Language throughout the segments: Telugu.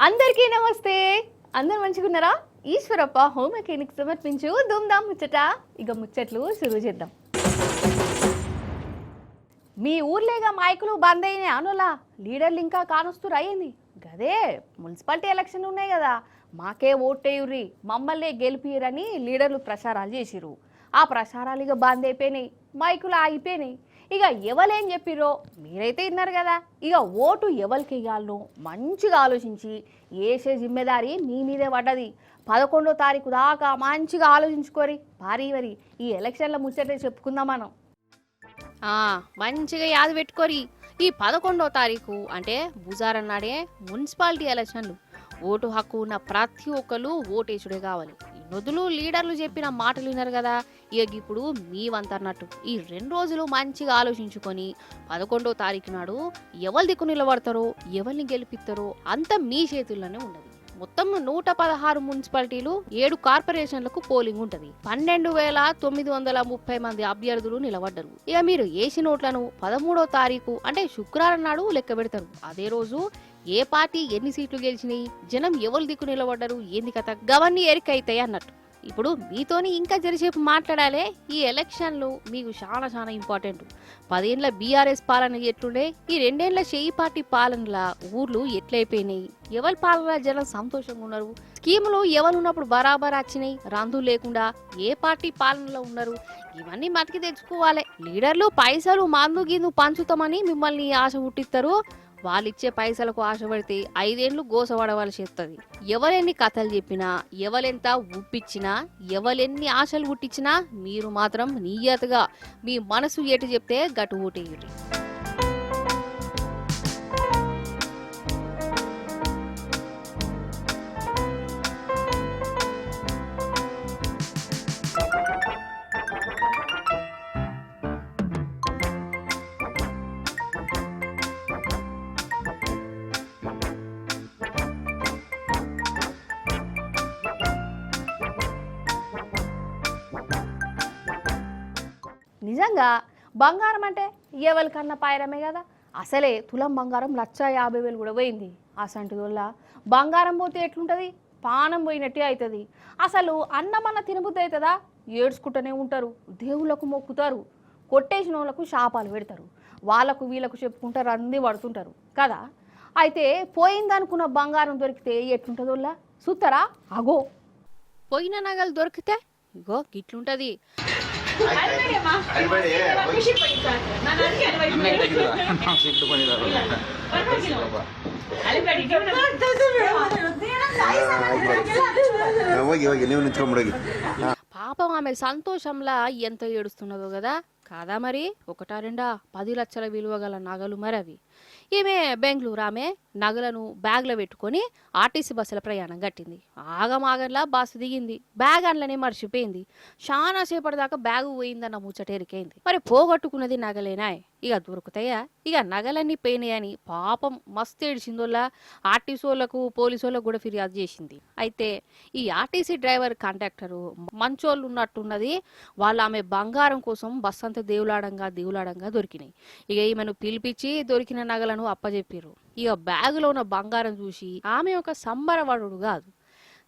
అందరికీ నమస్తే. అందరు మంచిగున్నారా? ఈశ్వరప్ప హోమ్ మెకానిక్ సమర్పించు ధూమ్ధామ్ ముచ్చట. ఇక ముచ్చట్లు షురూ చేద్దాం. మీ ఊర్లేగా మైకులు బంద్ అయినాయి అనులా లీడర్లు ఇంకా కానొస్తూ అయ్యింది గదే. మున్సిపాలిటీ ఎలక్షన్లు ఉన్నాయి కదా, మాకే ఓటేయుర్రి మమ్మల్ని గెలిపిరని లీడర్లు ప్రచారాలు చేసిరు. ఆ ప్రచారాలు ఇక బంద్ అయిపోయినాయి, మైకులు ఆగిపోయినాయి. ఇక ఎవరేం చెప్పిరో మీరైతే విన్నారు కదా. ఇక ఓటు ఎవరికి వేయాలనో మంచిగా ఆలోచించి వేసే జిమ్మెదారి మీ మీదే పడ్డది. 11వ తారీఖు దాకా మంచిగా ఆలోచించుకోరి భారీ మరి ఈ ఎలక్షన్ల ముచ్చటే చెప్పుకుందాం మనం. మంచిగా యాది పెట్టుకోరి. ఈ 11వ తారీఖు అంటే బుజారం నాడే మున్సిపాలిటీ ఎలక్షన్లు. ఓటు హక్కు ఉన్న ప్రతి ఒక్కరు ఓటేసుడే కావాలి. నొదులు లీడర్లు చెప్పిన మాటలు విన్నారు కదా, ఇక ఇప్పుడు మీ వంతన్నట్టు ఈ 2 రోజులు మంచిగా ఆలోచించుకొని 11వ తారీఖు నాడు ఎవరి దిక్కు నిలబడతారో ఎవరిని గెలిపిస్తారో అంత మీ చేతుల్లోనే ఉన్నది. మొత్తం 116 మున్సిపాలిటీలు 7 కార్పొరేషన్లకు పోలింగ్ ఉంటది. 12,930 మంది అభ్యర్థులు నిలబడ్డారు. ఇక మీరు ఏసి నోట్లను 13వ తారీఖు అంటే శుక్రవారం నాడు లెక్క పెడతారు. అదే రోజు ఏ పార్టీ ఎన్ని సీట్లు గెలిచినాయి, జనం ఎవరు దిక్కు నిలబడ్డారు, ఏంది కథ గవన్నీ ఎరికైతాయి అన్నట్టు. ఇప్పుడు మీతోని ఇంకా జరిసేపు మాట్లాడాలి. ఈ ఎలక్షన్లు మీకు చాలా చాలా ఇంపార్టెంట్. 10 ఏళ్ల బీఆర్ఎస్ పాలన ఎట్లుండే, ఈ 2 ఏళ్ల షేయి పార్టీ పాలనల ఊర్లు ఎట్లయిపోయినాయి, ఎవరి పాలన జనం సంతోషంగా ఉన్నారు, స్కీములు ఎవరు ఉన్నప్పుడు బరాబర్ వచ్చినాయి, రందు లేకుండా ఏ పార్టీ పాలనలో ఉన్నారు, ఇవన్నీ మతికి తెచ్చుకోవాలి. లీడర్లు పైసలు మందు గిందు పంచుతామని మిమ్మల్ని ఆశ పుట్టిస్తారు. వాళ్ళిచ్చే పైసలకు ఆశపడితే 5 ఏళ్ళు గోసపడవలసి వస్తుంది. ఎవరెన్ని కథలు చెప్పినా, ఎవరెంత ఉప్పిచ్చినా, ఎవరెన్ని ఆశలు పుట్టించినా మీరు మాత్రం నియతగా మీ మనసు ఎటు చెప్తే గటు ఓటేయుర్రి. నిజంగా బంగారం అంటే ఎవరికన్నా పాయరమే కదా. అసలే తులం బంగారం 1,50,000 కూడా పోయింది. అసంటి వల్ల బంగారం పోతే ఎట్లుంటుంది, పానం పోయినట్టే అవుతుంది. అసలు అన్నమన్న తినబుద్ధి అవుతుందా? ఏడ్చుకుంటూనే ఉంటారు, దేవుళ్ళకు మొక్కుతారు, కొట్టేసిన వాళ్ళకు శాపాలు పెడతారు, వాళ్ళకు వీళ్ళకు చెప్పుకుంటారు, అంది పడుతుంటారు కదా. అయితే పోయిందనుకున్న బంగారం దొరికితే ఎట్లుంటుందో చూస్తారా? అగో పోయిన నగలు దొరికితే ఇగో గిట్లుంటుంది. పాపం ఆమె సంతోషంలా ఎంత ఏడుస్తున్నదో కదా. కాదా మరి? 1-2 10 లక్షల విలువ గల నగలు మరి అవి. ఈమె బెంగళూరు ఆమె నగలను బ్యాగ్లో పెట్టుకొని ఆర్టీసీ బస్సుల ప్రయాణం కట్టింది. ఆగమాగంలా బస్సు దిగింది, బ్యాగ్ అందులోనే మర్చిపోయింది. చాలా సేపటి దాకా బ్యాగు పోయిందన్న ముచ్చటేరికైంది. మరి పోగొట్టుకున్నది నగలేనా? ఇక దొరుకుతాయా? ఇక నగలన్నీ పోయినాయని పాపం మస్తు ఏడిచిందోళ్ళ ఆర్టీసీ వాళ్ళకు పోలీసు వాళ్ళకు కూడా ఫిర్యాదు చేసింది. అయితే ఈ ఆర్టీసీ డ్రైవర్ కండక్టరు మంచోళ్ళు ఉన్నట్టున్నది. వాళ్ళు ఆమె బంగారం కోసం బస్సు అంతా దేవులాడంగా దొరికినాయి. ఇక ఈమెను పిలిపించి దొరికిన నగలను అప్పచెప్పారు. ఇక బ్యాగులో ఉన్న బంగారం చూసి ఆమె ఒక సంబరపడు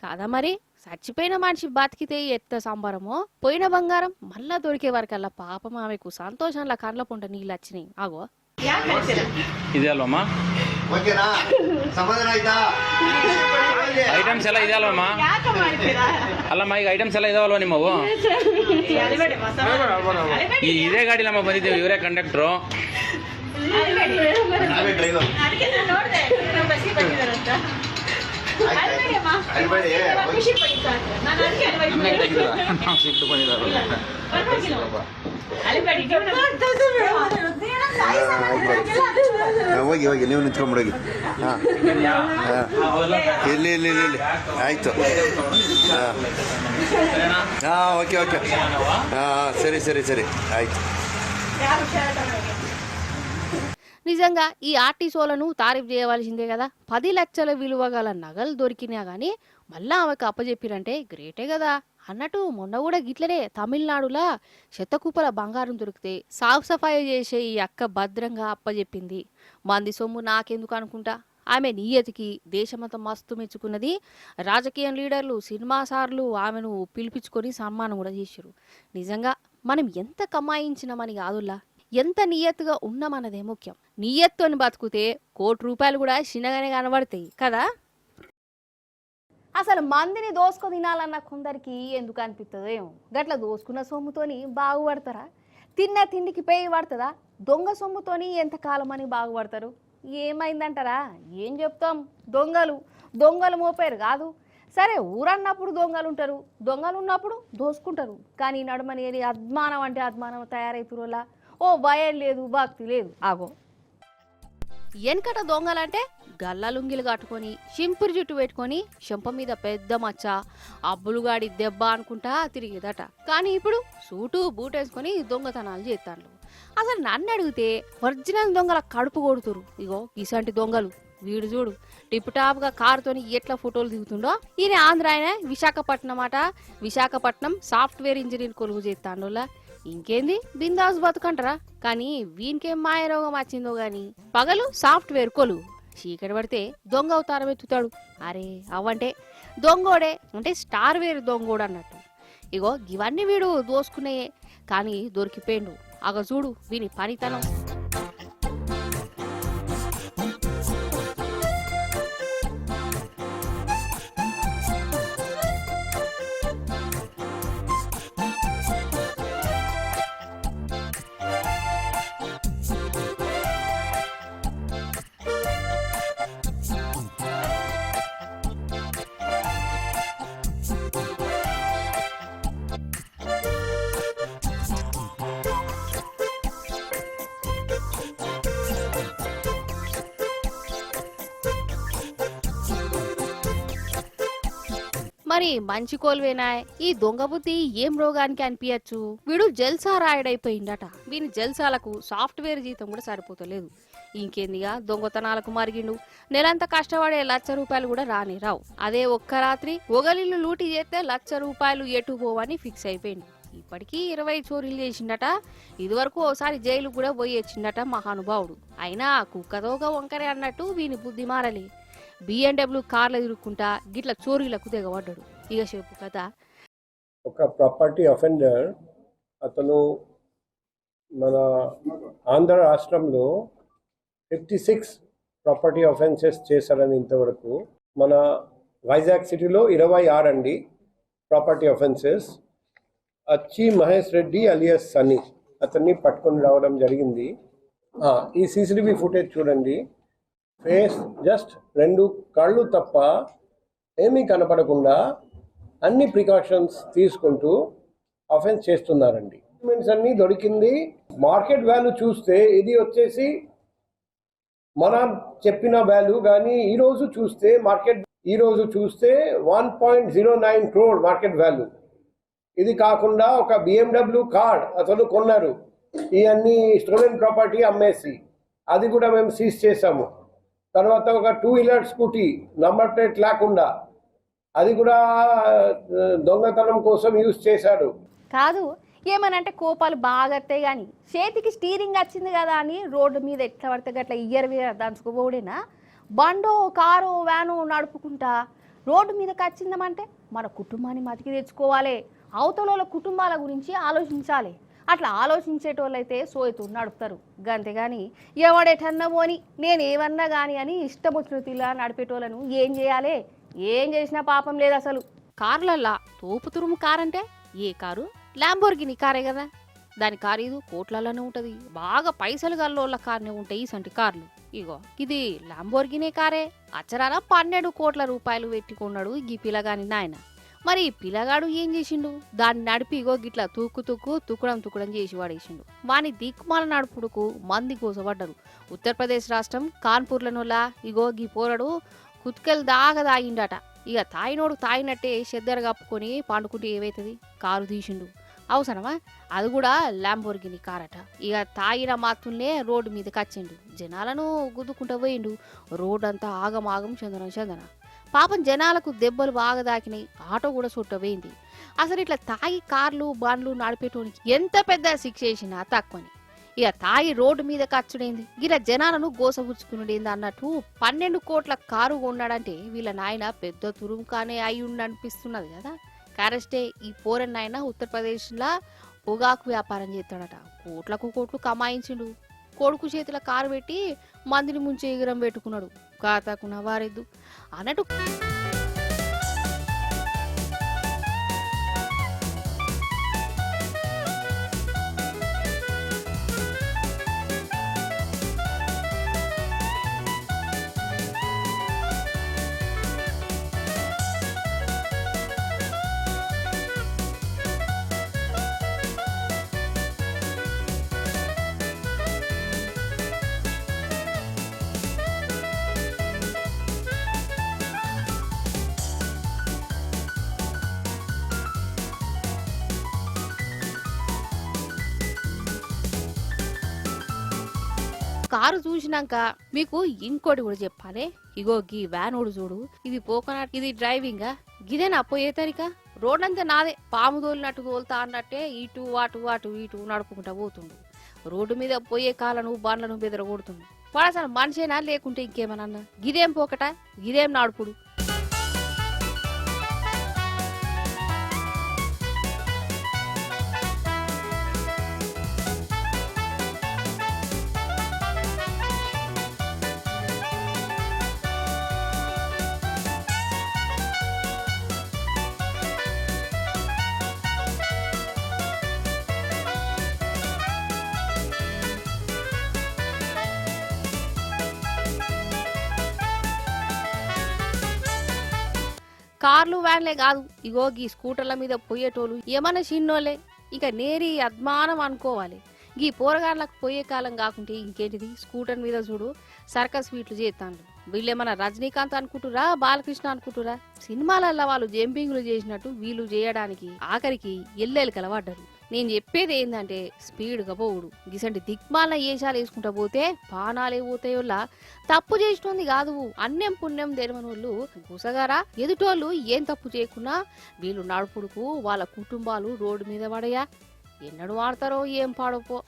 కాదా మరి. చచ్చిపోయిన మనిషి బతికితే ఎంత సంబరమో, పోయిన బంగారం మళ్ళా దొరికే వరకల్లా పాపం ఆమెకు సంతోషంలో కండ్ల పొంట నీళ్ళు వచ్చినాయి. ఆగో ಇದೆ ಅಲ್ವಮ್ಮ ಐಟಮ್ಸ್ ಎಲ್ಲ ಇದೆ ಅಲ್ವಮ್ಮ? ಅಲ್ಲಮ್ಮ ಈಗ ಐಟಮ್ಸ್ ಎಲ್ಲ ಇದಾವಲ್ವ ನಿಮ್ಮವು? ಇದೇ ಗಾಡಿಲಮ್ಮ ಬಂದಿದ್ದೇವೆ, ಇವರೇ ಕಂಡಕ್ಟ್ರು. ಹೋಗಿ ಹೋಗಿ ನೀವು ನಿಂತ್ಕೊಂಡ್ಬಿಡೋಗಿ. ಇಲ್ಲಿ ಇಲ್ಲಿ ಇಲ್ಲಿ ಆಯಿತು. ಹಾಂ ಓಕೆ ಓಕೆ ಹಾಂ ಸರಿ ಸರಿ ಸರಿ ಆಯಿತು. నిజంగా ఈ ఆర్టీసోలను తారీఫ్ చేయవలసిందే కదా. 10 లక్షల విలువ గల నగలు దొరికినా కానీ మళ్ళా ఆమెకు అప్పచెప్పిరంటే గ్రేటే కదా. అన్నట్టు మొన్న కూడా గిట్లనే తమిళనాడులా శతకుప్పల బంగారం దొరికితే సాఫ్ సఫాయి చేసే ఈ అక్క భద్రంగా అప్పచెప్పింది. మంది సొమ్ము నాకెందుకు అనుకుంటా ఆమె నియతికి దేశమంతా మస్తు మెచ్చుకున్నది. రాజకీయ లీడర్లు, సినిమా సార్లు ఆమెను పిలిపించుకొని సన్మానం కూడా చేశారు. నిజంగా మనం ఎంత కమాయించినామని కాదుల్లా, ఎంత నియత్తుగా ఉన్నామన్నదే ముఖ్యం. నియత్తోని బతుకుతే ₹1 కూడా చిన్నగానే కనబడతాయి కదా. అసలు మందిని దోసుకు తినాలన్న కొందరికి ఎందుకు అనిపిస్తుందో ఏమో. గట్ల దోసుకున్న సొమ్ముతోని బాగుపడతారా? తిన్న తిండికి పేయి పడుతుందా? దొంగ సొమ్ముతోని ఎంతకాలం అని బాగుపడతారు? ఏమైందంటారా? ఏం చెప్తాం, దొంగలు మోపారు కాదు. సరే, ఊరన్నప్పుడు దొంగలు ఉంటారు, దొంగలు ఉన్నప్పుడు దోసుకుంటారు. కానీ నడుమని అద్మానం అంటే అద్మానం తయారైతురోలా. ఓ భయం లేదు, భక్తి లేదు. ఆగో, వెనకట దొంగలంటే గల్ల లుంగిలు కట్టుకొని, చింపురు జుట్టు పెట్టుకొని, చెంప మీద పెద్ద మచ్చ, అబ్బులుగాడి దెబ్బ అనుకుంటా తిరిగేదట. కానీ ఇప్పుడు సూటు బూటేసుకొని దొంగతనాలు చేస్తాను. అసలు నన్ను అడిగితే ఒరిజినల్ దొంగల కడుపు కొడుతురు. ఇగో ఇసంటి దొంగలు. వీడు చూడు, టిప్ టాప్ గా కారుతోని ఎట్లా ఫోటోలు దిగుతుండో. ఈయన ఆంధ్ర, ఆయన విశాఖపట్నం అట. విశాఖపట్నం సాఫ్ట్వేర్ ఇంజనీర్ కొలువు చేస్తాను. ఇంకేంది, బిందాస్ బతుకంటారా? కానీ వీనికేం మాయరోగం వచ్చిందో గాని, పగలు సాఫ్ట్వేర్ కొలువు, చీకటి పడితే దొంగ అవతారం ఎత్తుతాడు. అరే అవ్వంటే దొంగోడే, అంటే స్టార్ వేర్ దొంగోడు అన్నట్టు. ఇగో ఇవన్నీ వీడు దోసుకున్నాయే, కానీ దొరికిపోయిండు. అగ చూడు వీని పనితనం. మరి మంచి కోల్వేనా? ఈ దొంగ బుద్ధి ఏం రోగానికి అనిపించచ్చు? వీడు జల్సా రాయుడైపోయిందట. వీని జల్సాలకు సాఫ్ట్వేర్ జీతం కూడా సరిపోతలేదు. ఇంకేందిగా దొంగతనాలకు మరిగిండు. నెలంతా కష్టపడే ₹1,00,000 కూడా రాని రావు. అదే ఒక్క రాత్రి ఒగలిల్లు లూటీ చేస్తే ₹1,00,000 ఎటు పోవని ఫిక్స్ అయిపోయింది. ఇప్పటికీ 20 చోరీలు చేసిండట. ఇదివరకు ఓసారి జైలు కూడా పోయి వచ్చిండట మహానుభావుడు. అయినా కుక్కదోగ వంకరే అన్నట్టు వీని బుద్ధి మారలే. BMW కార్లు తిరుక్కుంటా గిట్ల చోరీలకు దిగబడ్డాడు. ఇక చెప్పు కదా. ఒక ప్రాపర్టీ అఫెండర్ అతను మన ఆంధ్ర రాష్ట్రంలో 56 ప్రాపర్టీ అఫెన్సెస్ చేశారని ఇంతవరకు. మన వైజాగ్ సిటీలో 26 అండి ప్రాపర్టీ అఫెన్సెస్. అచ్చి మహేష్ రెడ్డి అలియాస్ సన్నీ అతన్ని పట్టుకొని రావడం జరిగింది. ఈ CCTV ఫుటేజ్ చూడండి. ఫేస్ జస్ట్ 2 కళ్ళు తప్ప ఏమీ కనపడకుండా అన్ని ప్రికాషన్స్ తీసుకుంటూ అఫెన్స్ చేస్తున్నారండి. డాక్యుమెంట్స్ అన్నీ దొరికింది. మార్కెట్ వాల్యూ చూస్తే ఇది వచ్చేసి మనం చెప్పిన వాల్యూ, కానీ ఈరోజు చూస్తే 1.09 crore మార్కెట్ వాల్యూ. ఇది కాకుండా ఒక BMW కార్ అతను కొన్నారు. ఈ అన్ని స్టోలెన్ ప్రాపర్టీ అమ్మేసి అది కూడా మేము సీజ్ చేసాము. తర్వాత ఒక 2-wheeler స్కూటీ నంబర్ ప్లేట్ లేకుండా అది కూడా దొంగతనం కోసం యూజ్ చేశాడు. కాదు, ఏమనంటే కోపాలు బాగా వస్తాయి. కానీ చేతికి స్టీరింగ్ వచ్చింది కదా అని రోడ్డు మీద ఎట్లా పడితే గట్లా దంచుకోబోడేనా? బండో కారో వ్యానో నడుపుకుంటా రోడ్డు మీదకి వచ్చిందమంటే మన కుటుంబాన్ని మతికి తెచ్చుకోవాలి. అవతల కుటుంబాల గురించి ఆలోచించాలి. అట్లా ఆలోచించేటోళ్ళైతే సోయతూ నడుపుతారు. గంతేగాని ఎవడెటన్నా పోని నేనేమన్నా కానీ అని ఇష్టం వచ్చినలా నడిపేటోళ్ళను ఏం చేయాలి? ఏం చేసినా పాపం లేదు అసలు. కార్లల్లా తోపు తురుము కార్ అంటే ఏ కారు? ల్యాంబోర్గిని కారే కదా. దాని ఖరీదు కోట్లలోనే ఉంటది. బాగా పైసలు గల్లోళ్ళ కార్నే ఉంటాయి ఇసంటి కార్లు. ఇగో ఇది ల్యాంబోర్గినే కారే. అచ్చరాన 12 కోట్ల రూపాయలు పెట్టుకున్నాడు ఈ పిల్లగాని నాయన. మరి పిల్లగాడు ఏం చేసిండు? దాన్ని నడిపి ఇగో గిట్లా తుక్కుడం చేసి వాడేసిండు. వాని దిక్కుమాల నడుపుడుకు మంది కోసపడ్డరు. ఉత్తరప్రదేశ్ రాష్ట్రం కాన్పూర్లనోలా ఇగో గీ పోరడు కుత్కెలు దాగా తాగిండట. ఇక తాయినోడు తాయినట్టే చెద్దరు కప్పుకొని పండుకుంటే ఏమైతుంది? కారు తీసిండు. అవసరమా? అది కూడా ల్యాంబోర్గిని కారట. ఇక తాగిన మాత్రమే రోడ్డు మీదకి వచ్చిండు. జనాలను గుద్దుకుంటూ పోయిండు. రోడ్డు అంతా ఆగమాగం చందన. పాపం జనాలకు దెబ్బలు బాగా దాకినాయి. ఆటో కూడా చుట్టపోయింది. అసలు ఇట్లా తాగి కార్లు బండ్లు నడిపేటోనికి ఎంత పెద్ద శిక్ష వేసినా తక్కువని. ఇక తాగి రోడ్డు మీద కచ్చుడైంది, ఇలా జనాలను గోసపుచ్చుకునుడేంది అన్నట్టు 12 కోట్ల కారు కొన్నాడంటే వీళ్ళ నాయన పెద్ద తురుముకానే అయి అనిపిస్తున్నది కదా. కరెస్టే, ఈ పోరన్ నాయన ఉత్తరప్రదేశ్లో పొగాకు వ్యాపారం చేస్తాడట. కోట్లకు కోట్లు కమాయించిండు. కొడుకు చేతిలో కారు పెట్టి మందిని ముంచే ఎగిరం పెట్టుకున్నాడు. కాతాకున్న వారెద్దు అన్నట్టు. కారు చూసినాక మీకు ఇంకోటి కూడా చెప్పాలి. ఇగో గీ వ్యానోడు చూడు, ఇది పోకనాట్, ఇది డ్రైవింగా, గిదేనా పోయే తరిక? రోడ్లంతా నాదే, పాము తోలినట్టు తోలుతా అన్నట్టే ఇటు అటు ఇటు నడుపుకుంటా పోతుండు. రోడ్డు మీద పోయే కాళ్ళను బండ్లను బెదరగొడుతుండు. వాడు అసలు మనిషేనా లేకుంటే ఇంకేమన్నా? గిదేం పోకట, గిదేం నడుపుడు? కార్లు వ్యాన్లే కాదు, ఇగో గీ స్కూటర్ల మీద పోయేటోళ్ళు ఏమన్నా చిన్నోళ్ళే, ఇక నేరి అద్మానం అనుకోవాలి. గీ పోరగాళ్ళకు పోయే కాలం కాకుంటే ఇంకేంటిది? స్కూటర్ మీద చూడు సర్కస్ వీట్లు చేస్తాను. వీళ్ళేమన్నా రజనీకాంత్ అనుకుంటురా, బాలకృష్ణ అనుకుంటురా? సినిమాలల్లో వాళ్ళు జంపింగ్లు చేసినట్టు వీళ్ళు చేయడానికి ఆఖరికి ఎల్లెలు కలవడ్డారు. నేను చెప్పేది ఏంటంటే స్పీడ్గా పోవుడు. గిసంటి దిక్మాల ఏషాలు వేసుకుంటా పోతే పానాలే పోతాయోళ్ళ. తప్పు చేసినోంది కాదు, అన్యం పుణ్యం తెరవనోళ్ళు గుసగారా. ఎదుటోళ్ళు ఏం తప్పు చేయకున్నా వీళ్ళు నడుపుడుకు వాళ్ళ కుటుంబాలు రోడ్డు మీద పడయా. ఎన్నడు వాడతారో ఏం పాడపో.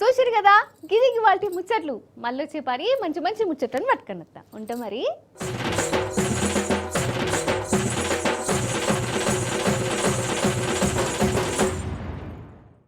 చూసిరు కదా, గిదికి వాటి ముచ్చట్లు. మళ్ళీ వచ్చే పరి మంచి మంచి ముచ్చట్లను పట్టుకొని వస్తా ఉంటా మరి.